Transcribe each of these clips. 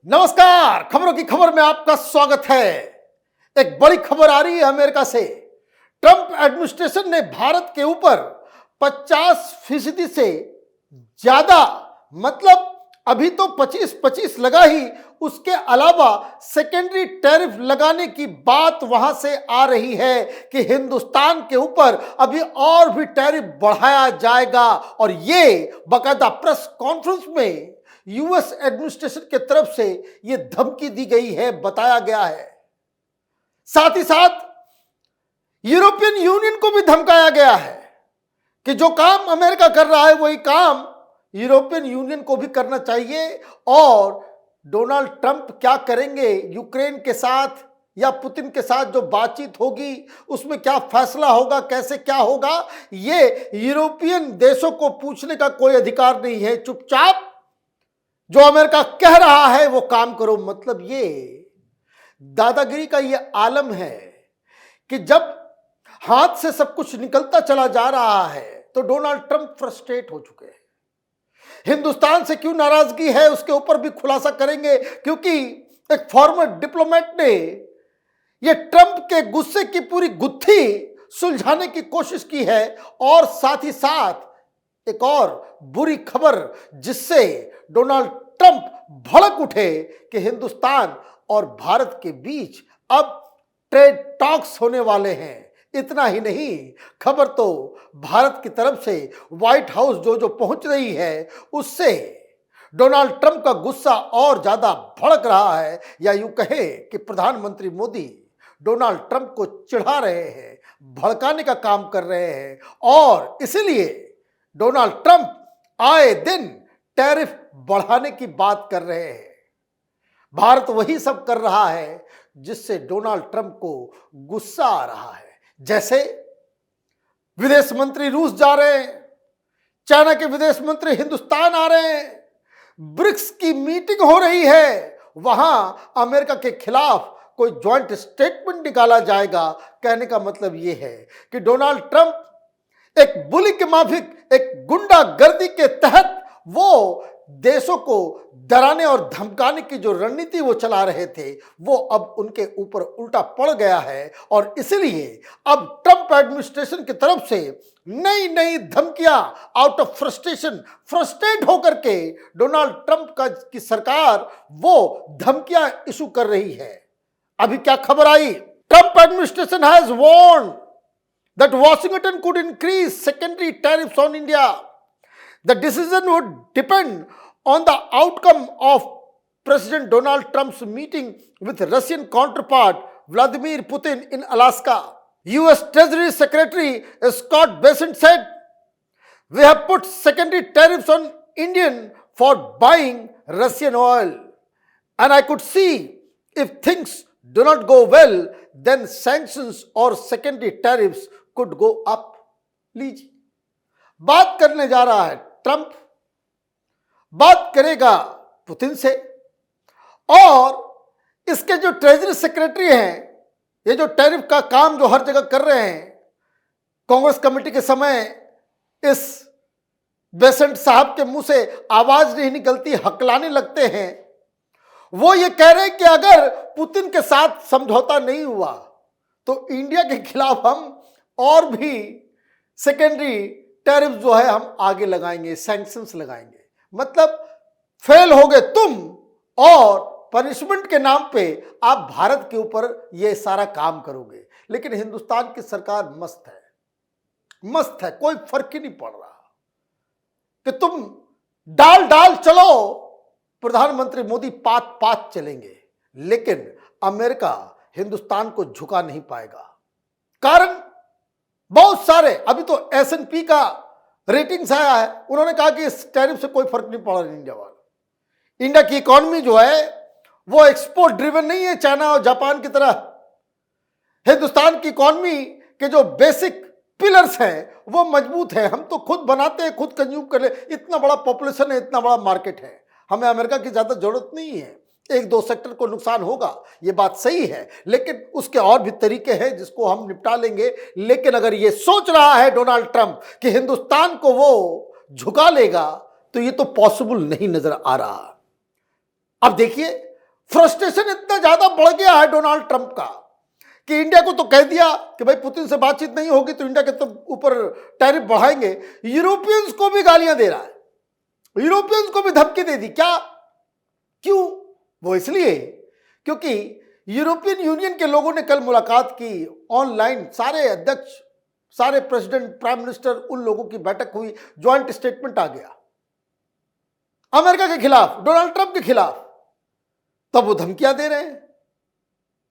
नमस्कार, खबरों की खबर में आपका स्वागत है। एक बड़ी खबर आ रही है अमेरिका से। ट्रंप एडमिनिस्ट्रेशन ने भारत के ऊपर 50% से ज्यादा, मतलब अभी तो 25-25 लगा ही, उसके अलावा सेकेंडरी टैरिफ लगाने की बात वहां से आ रही है कि हिंदुस्तान के ऊपर अभी और भी टैरिफ बढ़ाया जाएगा। और ये बाकायदा प्रेस कॉन्फ्रेंस में यूएस एडमिनिस्ट्रेशन के तरफ से यह धमकी दी गई है, बताया गया है। साथ ही साथ यूरोपियन यूनियन को भी धमकाया गया है कि जो काम अमेरिका कर रहा है वही काम यूरोपियन यूनियन को भी करना चाहिए। और डोनाल्ड ट्रंप क्या करेंगे यूक्रेन के साथ या पुतिन के साथ जो बातचीत होगी उसमें क्या फैसला होगा, कैसे क्या होगा, ये यूरोपियन देशों को पूछने का कोई अधिकार नहीं है। चुपचाप जो अमेरिका कह रहा है वो काम करो। मतलब ये दादागिरी का ये आलम है कि जब हाथ से सब कुछ निकलता चला जा रहा है तो डोनाल्ड ट्रंप फ्रस्ट्रेट हो चुके हैं। हिंदुस्तान से क्यों नाराजगी है उसके ऊपर भी खुलासा करेंगे, क्योंकि एक फॉर्मर डिप्लोमेट ने ये ट्रंप के गुस्से की पूरी गुत्थी सुलझाने की कोशिश की है। और साथ ही साथ एक और बुरी खबर जिससे डोनाल्ड ट्रंप भड़क उठे कि हिंदुस्तान और भारत के बीच अब ट्रेड टॉक्स होने वाले हैं। इतना ही नहीं, खबर तो भारत की तरफ से व्हाइट हाउस जो पहुंच रही है उससे डोनाल्ड ट्रंप का गुस्सा और ज्यादा भड़क रहा है, या यूं कहे कि प्रधानमंत्री मोदी डोनाल्ड ट्रंप को चिढ़ा रहे हैं, भड़काने का काम कर रहे हैं। और इसीलिए डोनाल्ड ट्रंप आए दिन टैरिफ बढ़ाने की बात कर रहे हैं। भारत वही सब कर रहा है जिससे डोनाल्ड ट्रंप को गुस्सा आ रहा है। जैसे विदेश मंत्री रूस जा रहे हैं, चाइना के विदेश मंत्री हिंदुस्तान आ रहे हैं, ब्रिक्स की मीटिंग हो रही है, वहां अमेरिका के खिलाफ कोई ज्वाइंट स्टेटमेंट निकाला जाएगा। कहने का मतलब यह है कि डोनाल्ड ट्रंप एक बुली के माफिक, एक गुंडागर्दी के तहत वो देशों को डराने और धमकाने की जो रणनीति वो चला रहे थे वो अब उनके ऊपर उल्टा पड़ गया है। और इसलिए अब ट्रंप एडमिनिस्ट्रेशन की तरफ से नई नई धमकियां आउट ऑफ फ्रस्ट्रेट होकर के डोनाल्ड ट्रंप की सरकार वो धमकियां इशू कर रही है। अभी क्या खबर आई? Trump administration has warned that Washington could increase secondary tariffs on India. The decision would depend on the outcome of President Donald Trump's meeting with Russian counterpart Vladimir Putin in Alaska. US Treasury Secretary Scott Bessent said, "We have put secondary tariffs on Indian for buying Russian oil. And I could see if things do not go well, then sanctions or secondary tariffs could go up." लीजिए, बात करने जा रहा है Trump, बात करेगा Putin से। और इसके जो ट्रेजरी सेक्रेटरी हैं, ये जो टैरिफ का काम जो हर जगह कर रहे हैं, कांग्रेस कमेटी के समय इस बेसेंट साहब के मुंह से आवाज नहीं निकलती, हकलाने लगते हैं। वो ये कह रहे हैं कि अगर पुतिन के साथ समझौता नहीं हुआ तो इंडिया के खिलाफ हम और भी सेकेंडरी टैरिफ जो है हम आगे लगाएंगे, सैंक्शंस लगाएंगे। मतलब फेल हो गए तुम और पनिशमेंट के नाम पे आप भारत के ऊपर ये सारा काम करोगे। लेकिन हिंदुस्तान की सरकार मस्त है, कोई फर्क ही नहीं पड़ रहा कि तुम डाल चलो, प्रधानमंत्री मोदी पात चलेंगे, लेकिन अमेरिका हिंदुस्तान को झुका नहीं पाएगा। कारण बहुत सारे, अभी तो S&P का रेटिंग्स आया है, उन्होंने कहा कि इस टैरिफ से कोई फर्क नहीं पड़ रहा इंडिया वाला। इंडिया की इकोनॉमी जो है वो एक्सपोर्ट ड्रिवन नहीं है चाइना और जापान की तरह। हिंदुस्तान की इकोनॉमी के जो बेसिक पिलर्स हैं वो मजबूत है। हम तो खुद बनाते हैं, खुद कंज्यूम कर ले, इतना बड़ा पॉपुलेशन है, इतना बड़ा मार्केट है, हमें अमेरिका की ज्यादा जरूरत नहीं है। एक दो सेक्टर को नुकसान होगा, ये बात सही है, लेकिन उसके और भी तरीके हैं जिसको हम निपटा लेंगे। लेकिन अगर ये सोच रहा है डोनाल्ड ट्रंप कि हिंदुस्तान को वो झुका लेगा तो ये तो पॉसिबल नहीं नजर आ रहा। अब देखिए, फ्रस्ट्रेशन इतना ज्यादा बढ़ गया है डोनाल्ड ट्रंप का कि इंडिया को तो कह दिया कि भाई पुतिन से बातचीत नहीं होगी तो इंडिया के तो ऊपर टैरिफ बढ़ाएंगे, यूरोपियंस को भी गालियां दे रहा है, यूरोपियंस को भी धमकी दे दी। क्या, क्यों? वो इसलिए क्योंकि यूरोपियन यूनियन के लोगों ने कल मुलाकात की ऑनलाइन, सारे अध्यक्ष, सारे प्रेसिडेंट, प्राइम मिनिस्टर, उन लोगों की बैठक हुई, ज्वाइंट स्टेटमेंट आ गया अमेरिका के खिलाफ, डोनाल्ड ट्रंप के खिलाफ, तब वो धमकियां दे रहे हैं।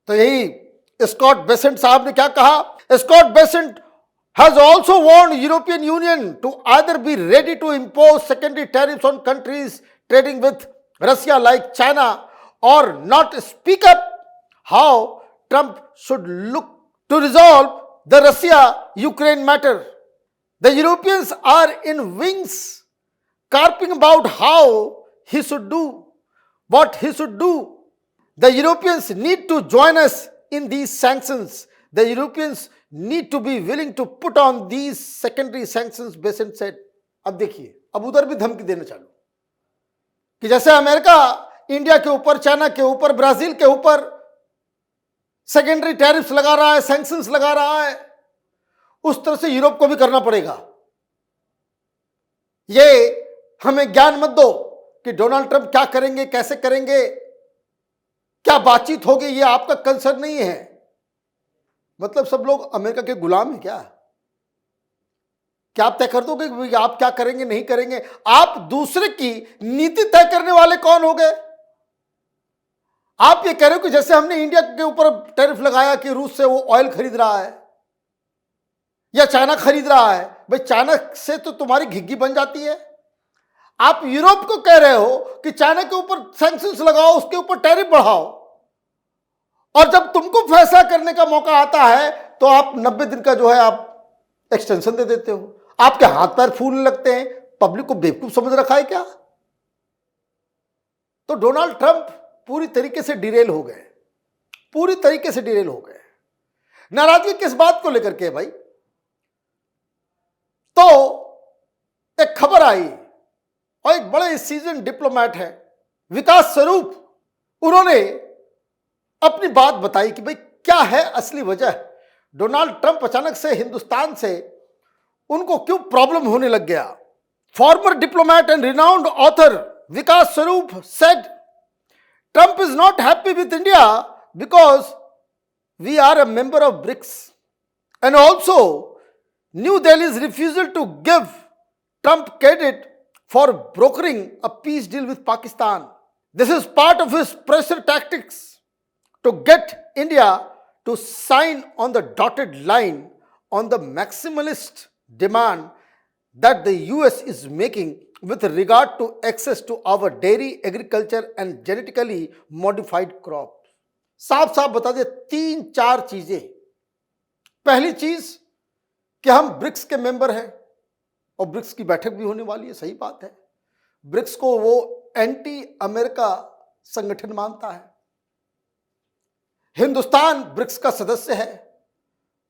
तो यही स्कॉट बेसेंट साहब ने क्या कहा? Scott Bessent has also warned European Union to either be ready to impose secondary tariffs on countries trading with Russia like China or not speak up how Trump should look to resolve the Russia-Ukraine matter. The Europeans are in wings carping about how he should do, what he should do. The Europeans need to join us in these sanctions. The Europeans need to be willing to put on these secondary sanctions, Besant said. अब देखिए, अब उधर भी धमकी देना चालू कि जैसे अमेरिका इंडिया के ऊपर, चाइना के ऊपर, ब्राजील के ऊपर सेकेंडरी टैरिफ्स लगा रहा है, सैंक्शंस लगा रहा है, उस तरह से यूरोप को भी करना पड़ेगा। ये हमें ज्ञान मत दो कि डोनाल्ड ट्रंप क्या करेंगे, कैसे करेंगे, क्या बातचीत होगी, ये आपका कंसर्न नहीं है। मतलब सब लोग अमेरिका के गुलाम हैं क्या? क्या आप तय कर दोगे कि आप क्या करेंगे, नहीं करेंगे? आप दूसरे की नीति तय करने वाले कौन हो गए? आप ये कह रहे हो कि जैसे हमने इंडिया के ऊपर टैरिफ लगाया कि रूस से वो ऑयल खरीद रहा है या चाइना खरीद रहा है, भाई चाइना से तो तुम्हारी घिग्गी बन जाती है। आप यूरोप को कह रहे हो कि चाइना के ऊपर सैंक्शंस लगाओ, उसके ऊपर टैरिफ बढ़ाओ, और जब तुमको फैसला करने का मौका आता है तो आप 90 दिन का जो है आप एक्सटेंशन दे देते हो। आपके हाथ पैर फूलने लगते हैं। पब्लिक को बेवकूफ समझ रखा है क्या? तो डोनाल्ड ट्रंप पूरी तरीके से डिरेल हो गए, पूरी तरीके से डिरेल हो गए। नाराजगी किस बात को लेकर के भाई? तो एक खबर आई और एक बड़े सीजन डिप्लोमेट है विकास स्वरूप, उन्होंने अपनी बात बताई कि भाई क्या है असली वजह, डोनाल्ड ट्रंप अचानक से हिंदुस्तान से उनको क्यों प्रॉब्लम होने लग गया। Former diplomat and renowned author Vikas Swarup said Trump is not happy with India because we are a member of BRICS and also New Delhi's refusal to give Trump credit for brokering a peace deal with Pakistan. This is part of his pressure tactics to get India to sign on the dotted line on the maximalist demand that the US is making with regard to access to our dairy, agriculture and genetically modified crops. साफ साफ बता दे 3-4 चीजें। पहली चीज कि हम BRICS के member हैं और ब्रिक्स की बैठक भी होने वाली है, सही बात है। ब्रिक्स को वो एंटी अमेरिका संगठन मानता है। हिंदुस्तान ब्रिक्स का सदस्य है,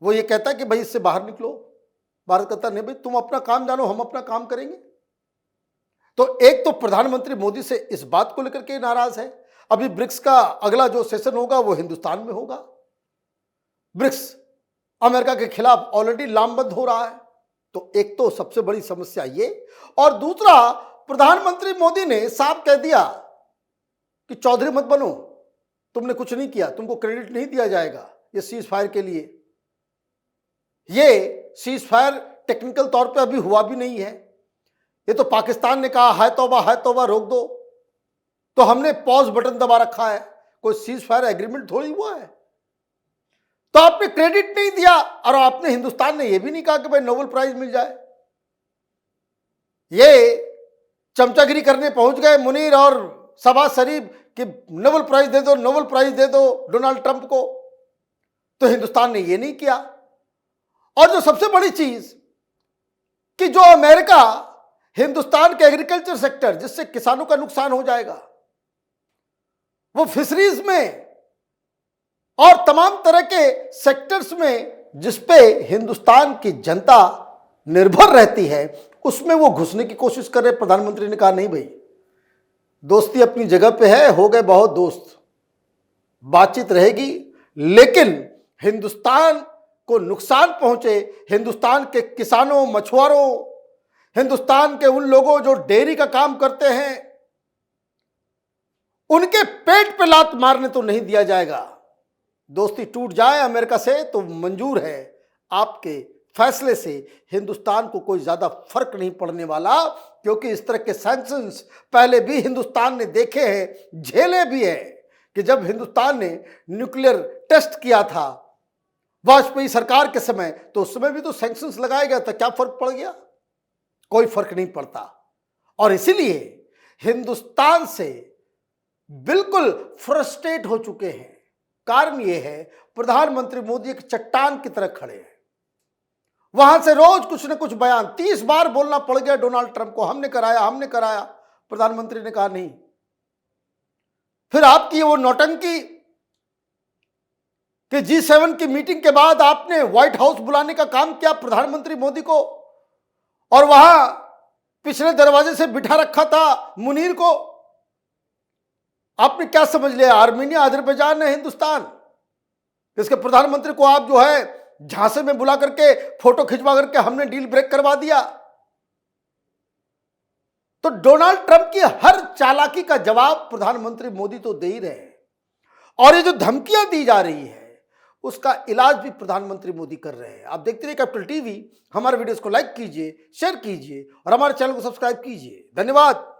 वो ये कहता है कि भाई इससे बाहर निकलो। भारत कहता नहीं भाई तुम अपना काम जानो, हम अपना काम करेंगे। तो एक तो प्रधानमंत्री मोदी से इस बात को लेकर के नाराज है। अभी ब्रिक्स का अगला जो सेशन होगा वो हिंदुस्तान में होगा। ब्रिक्स अमेरिका के खिलाफ ऑलरेडी लामबंद हो रहा है। तो एक तो सबसे बड़ी समस्या ये, और दूसरा प्रधानमंत्री मोदी ने साफ कह दिया कि चौधरी मत बनो, तुमने कुछ नहीं किया, तुमको क्रेडिट नहीं दिया जाएगा ये सीज फायर के लिए। ये सीज फायर टेक्निकल तौर पे अभी हुआ भी नहीं है। ये तो पाकिस्तान ने कहा हाय तौबा रोक दो, तो हमने पॉज बटन दबा रखा है। कोई सीज फायर एग्रीमेंट थोड़ी हुआ है। तो आपने क्रेडिट नहीं दिया, और आपने, हिंदुस्तान ने यह भी नहीं कहा कि भाई नोबेल प्राइज मिल जाए। ये चमचागिरी करने पहुंच गए मुनीर और शहबाज शरीफ कि नोबेल प्राइज दे दो, नोबेल प्राइज दे दो डोनाल्ड ट्रंप को। तो हिंदुस्तान ने यह नहीं किया। और जो सबसे बड़ी चीज कि जो अमेरिका हिंदुस्तान के एग्रीकल्चर सेक्टर, जिससे किसानों का नुकसान हो जाएगा, वो फिशरीज में और तमाम तरह के सेक्टर्स में जिसपे हिंदुस्तान की जनता निर्भर रहती है, उसमें वो घुसने की कोशिश कर रहे। प्रधानमंत्री ने कहा नहीं भाई, दोस्ती अपनी जगह पे है, हो गए बहुत दोस्त, बातचीत रहेगी, लेकिन हिंदुस्तान को नुकसान पहुंचे, हिंदुस्तान के किसानों, मछुआरों, हिंदुस्तान के उन लोगों जो डेयरी का काम करते हैं, उनके पेट पे लात मारने तो नहीं दिया जाएगा। दोस्ती टूट जाए अमेरिका से तो मंजूर है, आपके फैसले से हिंदुस्तान को कोई ज्यादा फर्क नहीं पड़ने वाला, क्योंकि इस तरह के सैंक्शंस पहले भी हिंदुस्तान ने देखे हैं, झेले भी हैं। कि जब हिंदुस्तान ने न्यूक्लियर टेस्ट किया था वाजपेयी सरकार के समय, तो उस समय भी तो सैंक्शंस लगाया गया था, क्या फर्क पड़ गया? कोई फर्क नहीं पड़ता। और इसीलिए हिंदुस्तान से बिल्कुल फ्रस्ट्रेट हो चुके हैं। कारण यह है, प्रधानमंत्री मोदी एक चट्टान की तरह खड़े हैं। वहां से रोज कुछ न कुछ बयान, 30 बार बोलना पड़ गया डोनाल्ड ट्रंप को, हमने कराया, हमने कराया। प्रधानमंत्री ने कहा नहीं। फिर आपकी वो नौटंकी कि G7 की मीटिंग के बाद आपने व्हाइट हाउस बुलाने का काम किया प्रधानमंत्री मोदी को, और वहां पिछले दरवाजे से बिठा रखा था मुनीर को। आपने क्या समझ लिया, आर्मीनिया, अजरबैजान है हिंदुस्तान? इसके प्रधानमंत्री को आप जो है झांसे में बुला करके फोटो खिंचवा करके हमने डील ब्रेक करवा दिया। तो डोनाल्ड ट्रंप की हर चालाकी का जवाब प्रधानमंत्री मोदी तो दे ही रहे हैं, और ये जो धमकियां दी जा रही है उसका इलाज भी प्रधानमंत्री मोदी कर रहे हैं। आप देखते रहिए कैपिटल टीवी। हमारे वीडियोस को लाइक कीजिए, शेयर कीजिए और हमारे चैनल को सब्सक्राइब कीजिए। धन्यवाद।